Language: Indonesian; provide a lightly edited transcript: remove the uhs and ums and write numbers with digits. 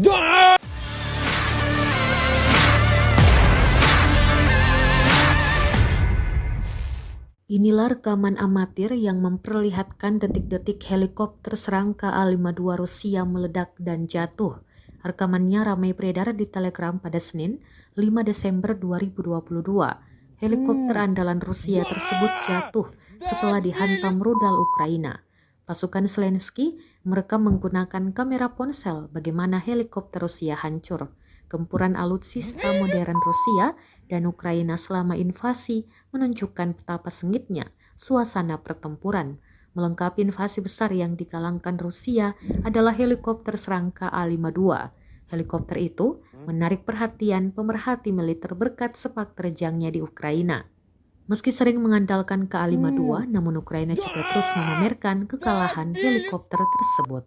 Da! Inilah rekaman amatir yang memperlihatkan detik-detik helikopter serangka A-52 Rusia meledak dan jatuh. Rekamannya ramai beredar di Telegram pada Senin, 5 Desember 2022. Helikopter andalan Rusia tersebut jatuh setelah dihantam rudal Ukraina. Pasukan Zelensky merekam menggunakan kamera ponsel bagaimana helikopter Rusia hancur. Gempuran alutsista modern Rusia dan Ukraina selama invasi menunjukkan betapa sengitnya suasana pertempuran. Melengkapi invasi besar yang digalangkan Rusia adalah helikopter serangka A-52. Helikopter itu menarik perhatian pemerhati militer berkat sepak terjangnya di Ukraina. Meski sering mengandalkan Ka-52, namun Ukraina juga terus memamerkan kekalahan helikopter tersebut.